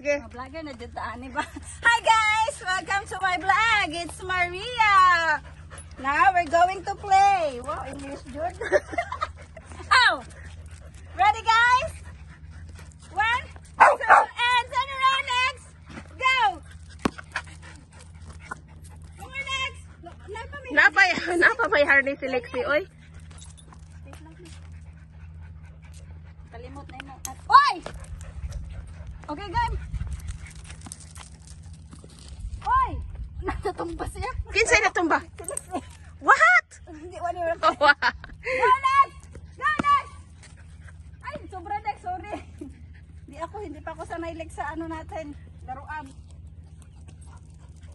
sige. Vlogger na dito, ani ba? Hi guys! Welcome to my vlog! It's Maria! Now we're going to play. Wow, English good. Oh! Ready guys? 1, 2, and turn around next! Go! Over next! Napa may harness si Lexi, oy. Kalimot na yun. Oy! Okay, game. Oy! Natatumba siya. Kinsay na tumba? What? Hindi, wala yun. Oh, Go next! Go next! Ay, sobra next, sorry. Hindi pa ako sanay like sa ano natin. Laruan.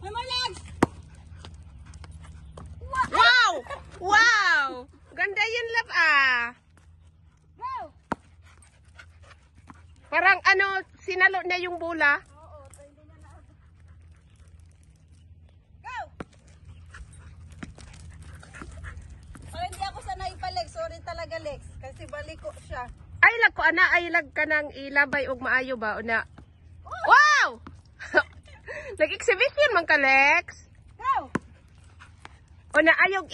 One more legs! Wow! Wow! Ganda yun, love, ah. Go! Parang ano, sinalo na yung bola. Oo, hindi na na. Go! Parang hindi ako sanay pa legs. Sorry talaga legs. Kasi baliko siya. Ay, lag ko, ana, ay, lag ka ng ilabay og maayo ba? Una. Wow! Nag-exhibition man ka, Lex. Go! Una, ayog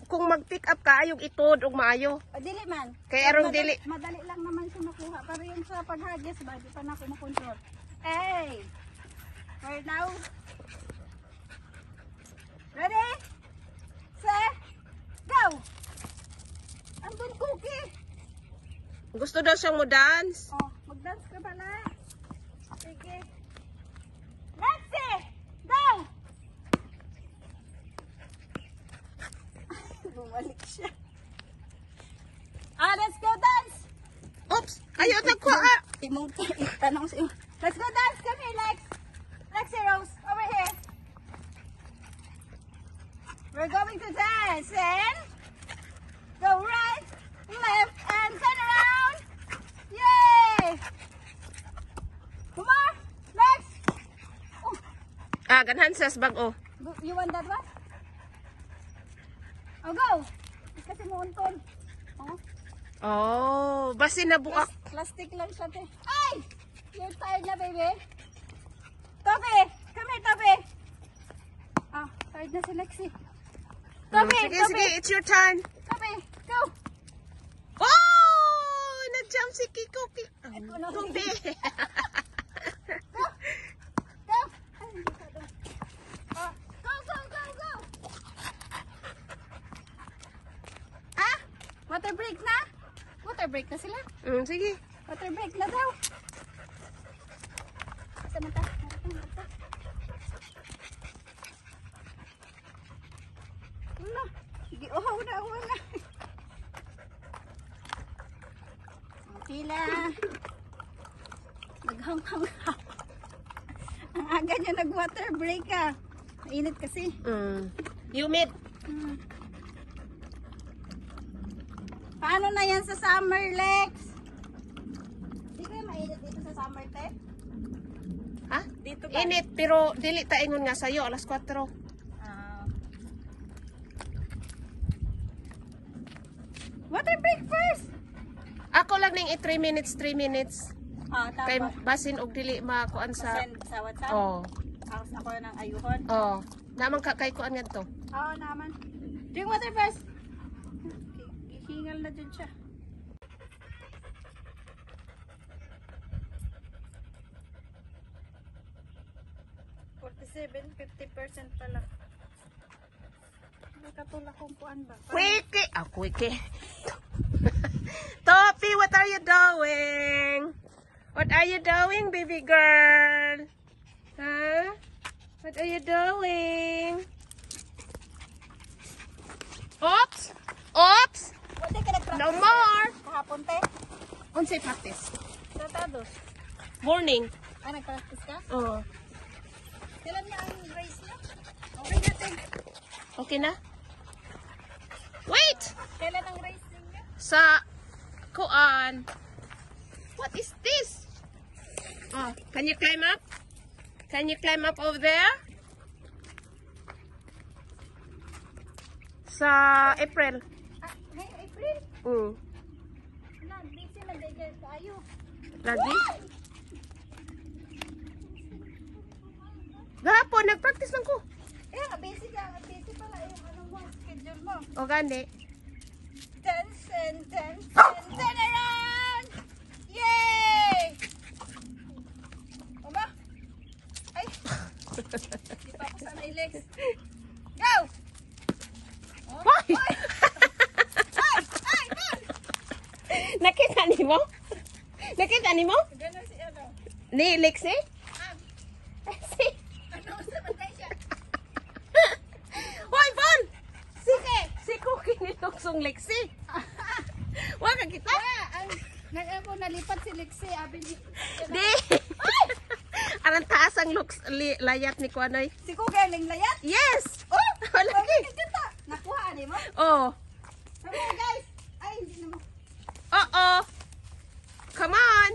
kung mag-pick up ka, ayog itod og maayo. Dili man. Kaya arong dili. Madali lang naman siya makuha. Pero yung sa paghagis ba, di pa na ako makontrol. Hey! Right now. Ready? Set. Go! Andun cookie. Gusto daw siyang mo dance. Oh, mag-dance ka pala. Sige. Lexi! Go! Bumalik siya. Let's go dance! Oops! Ayaw ko ah! Imong tanong sa iyo. Let's go dance! Come here, Lex! Lexi Rose, over here. We're going to dance and go right, left, and turn around. Yay! Come on, Lex! Oh, Ah, ganhan sa bag, oh. you want that one? Oh, go! Kasi mo untol. Oh. Oh, basi na buka. Plastic lang siya, te. Ay! You're tired na, baby? Toby! Come here, Toby! Ah, tired na si Lexi. Toby! Sige, Toby! sige, it's your turn. Toby! Go! Oh! Nag-jump si Kiko. Ano? Tumbi. Go! Go! Ay, hindi ka doon. Ah, go, go, go, go! Ah! Water break na? Water break na sila? Sige. Water break na daw. Asa mata? Wala. Sige, wala. Pila. Naghang-hang. Ang aga niya nag-water break ah. Mainit kasi. Humid. Paano na yan sa summer, Lex? Di kayo mainit dito sa summer, te? Ha? Dito ba? Init, pero dili ta ingon nga sa'yo, alas 4. Water break first! Ako lang ning 3 minutes. Kay Tapos. basin og dili makuan sa... Send sa WhatsApp? Oh. Tapos ako ng ayuhon? Oh. Naman ka kay kuan ngadto. Oo naman. Drink water first. Hingal na dyan siya. $47, 50% pala. Nakatulak kung kuan ba? Quickie! Quickie. Topi, what are you doing? What are you doing, baby girl? Huh? What are you doing? Oops! Oops! Hindi ka nag-practice. No more! Kahapon, te? Unsay practice? Tratados. Morning. Nag-practice ka? Oh. Kailan na ang race niya? Okay natin. Okay na? Wait! Kailan ang race niya? Sa kuan. What is this? Oh, can you climb up? Can you climb up over there? Sa April. Hey, April? Busy na, busy na, dahil tayo. Lagi? Gahapon, nag-practice lang ko. Eh, busy ka. Busy pala yung ano mo, schedule mo. O gani. Dance and dance and turn around! Yay! Mama? Ay! Di pa ako sanay, Lex. Go! Oh, Hoy! Ay! Ay! Ay! Nakita ni mo? Nakita ni mo? Ganun si ano. Ni Lexi? Ah, Si. ano sa batay siya? Hoy, Bon! Sige! Si Cookie ni Tuksong Lexi. Wala ka kita? Ang ako nalipat si Lexi, abi ni Di! Anong taas ang layat ni Kuanoy? si Kugaling layat. Yes! Oh! Wala Lagi ki. kita. Nakuha ni mo. Oh. Come on, guys. Ay, hindi na mo. Oo. Come on.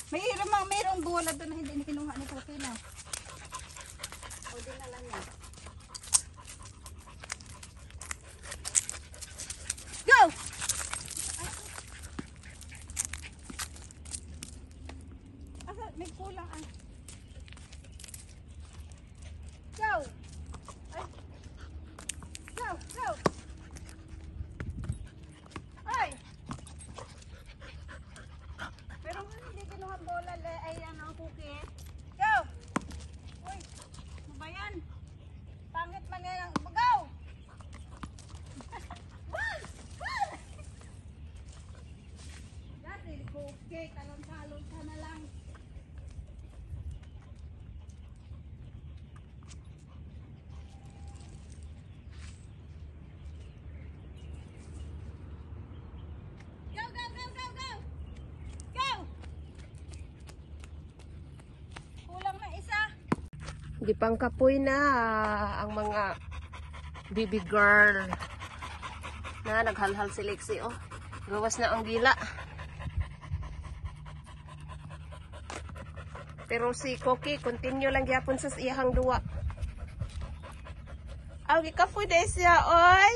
Mayroong bola doon na hindi kinuha ni Cookie na. O, di na lang yan. Go! Asa, may kulang ah. Go! Ay. Go! Go! Ay! Pero hindi kinuha bola ay ano Cookie. Go! Uy! Ano ba yan? Pangit man yan. Go! Ball! Ball! Dati Cookie, talon-talon ka na lang. Go, go, go, go, go! Go! Kulang na isa. Di pang kapoy na ang mga baby girl. Na naghalhal si Lexi oh. Gawas na ang gila. Pero si Cookie continue lang gyapon sa iyahang duwa. Aw gikapoy dai siya oy.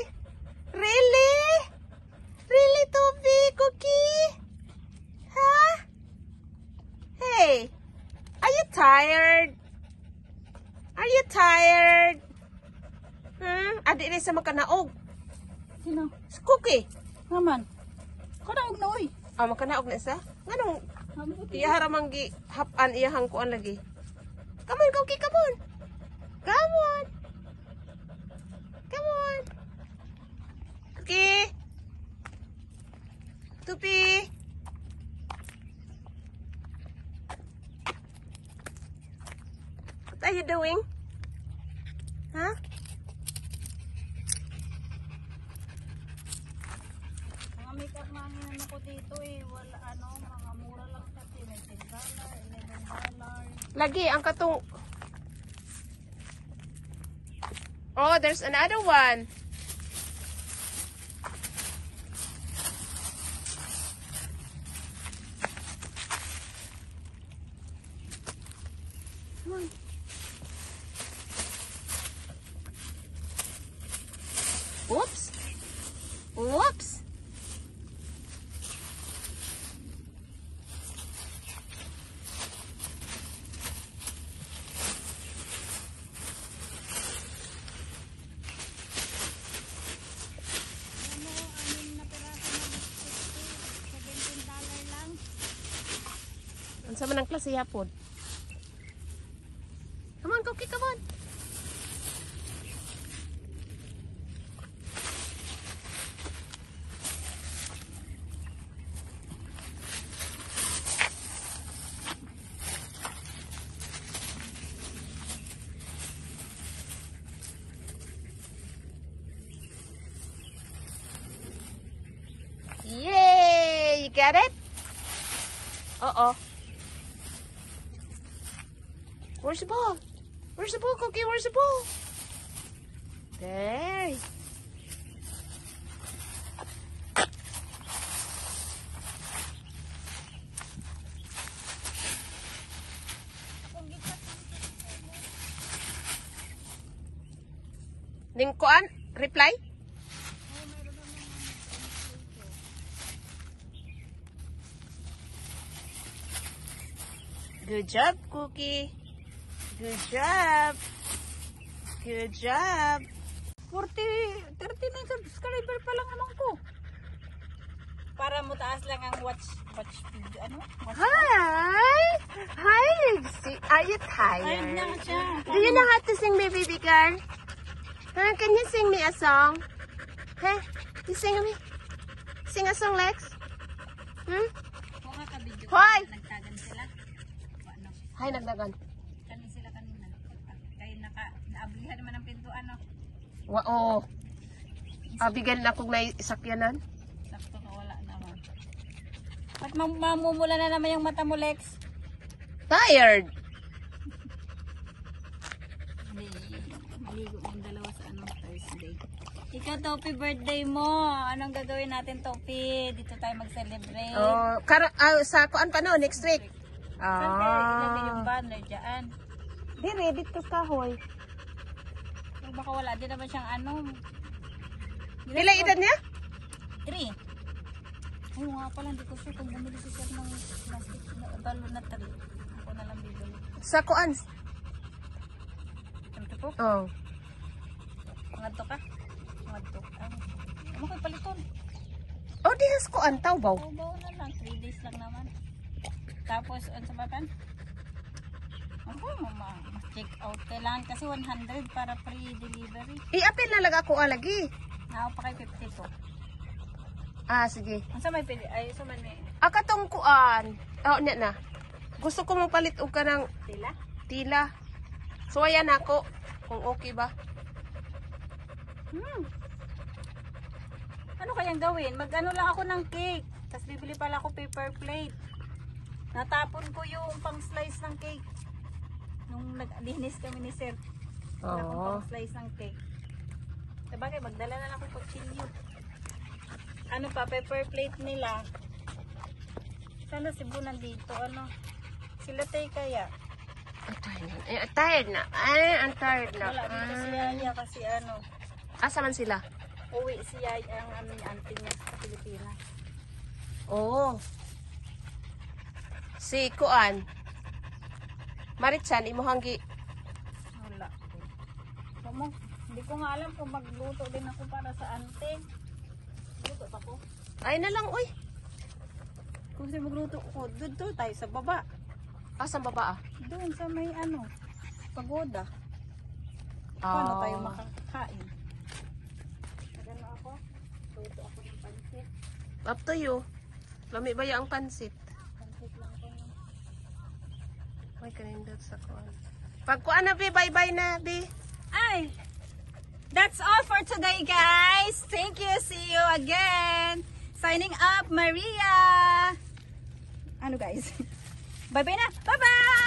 Really? Really Toby, Cookie? Huh? Hey. Are you tired? Are you tired? Adi rin sa makanaog. Sino? Si Cookie. Naman. Kanaog na oy. Ah, makanaog na isa? Nganong Mabuti. iya haramang gi hapan iyahang kuan lagi. Come on, Cookie, come on. Come on. Come on. Cookie. Tupi. What are you doing? Huh? Mga makeup man yan ako dito eh. Wala ano, mga mura lang kasi. May $10, $11. Lagi ang katong. Oh, there's another one. Come on. Whoops. Whoops. Ano, anim na peraso na biscuit. $17 lang. Ang sama ng klase yapon. Come on, Cookie, come on. Yay! You got it? Uh-oh. Where's the ball? Where's the ball, Cookie? Where's the ball? There. Lingkuan? Reply? Good job, Cookie. Good job. Good job. 39 subscriber pa lang naman ko. Para mo taas lang ang watch video. Ano? Hi! Hi, Lexi. Are you Ay, tired? na siya. Do you know how to sing, baby girl? Huh? Can you sing me a song? Huh? You sing me? Sing a song, Lex? Hmm? Kung ka video. Hoy! Nagtagan sila. Ano? Hi, nagdagan. Kanin sila kanina. Kaya naablihan naman ang pintuan, no? Oo. Bigyan na akong naisakyanan. Sakto ka, wala naman. At mamumula na naman yung mata mo, Lex. Tired. Maligo yung dalawa sa Thursday. Ikaw, Topi, birthday mo. Anong gagawin natin, Topi? Dito tayo mag-celebrate. Oh, sa kuan pa no, next week. Saan kaya ilagay yung banner dyan? Di ready to kahoy. Baka wala din naman siyang ano. Pila edad niya? 3. Oo nga pala, hindi ko sure kung bumili si Sir ng plastic na balon na 3. Ako na lang bibili. Sa kuan? Ito po? Oh. Mangadto ka? Mangadto. Ano ko'y paliton? Oh, dihas kuan tawbaw. Baw na lang. 3 days lang naman. Tapos, ano sa bakan? Ako, check out. Kailangan kasi 100 para free delivery. I-apil na lang ako lagi. Ako pa kay 52. Ah, sige. Ang sa may pili, ay sa man may Akatong kuan. Oh, niya na. Gusto ko mong palit og kanang tila. tila. So ayan ako kung okay ba. Ano kayang gawin? Mag-ano lang ako ng cake. Tapos bibili pala ako paper plate. Natapon ko yung pang-slice ng cake. Nung nag-linis kami ni Sir. Wala akong Oh. pang-slice ng cake. Sabagay, magdala na lang ako kutsilyo. Ano pa, paper plate nila. Sana Cebu nandito, ano. Sila tay kaya. Tired na. Ay, I'm tired na. Wala dito si Yaya kasi ano. Asa man sila? Uwi si Yaya ang ano, auntie niya sa Pilipinas. Oo. Si kuan. Maritsan, imuhanggi. Wala. Mamo, hindi ko nga alam kung magluto din ako para sa ante. Luto pa ko. Ay na lang, uy. Kung saan magluto ko, doon tayo sa baba. Asan baba ah? Doon sa may ano, pagoda. Paano tayo makakain? Nagano ako? Luto ako ng pansit. Up to you. Lami ba ang pansit? Pansit lang ko. May kanindot sa kuan. Pag kuan na, be, bye-bye na, be. Ay! That's all for today, guys. Thank you. See you again. Signing up, Maria. Ano, guys? Bye-bye na. Bye-bye!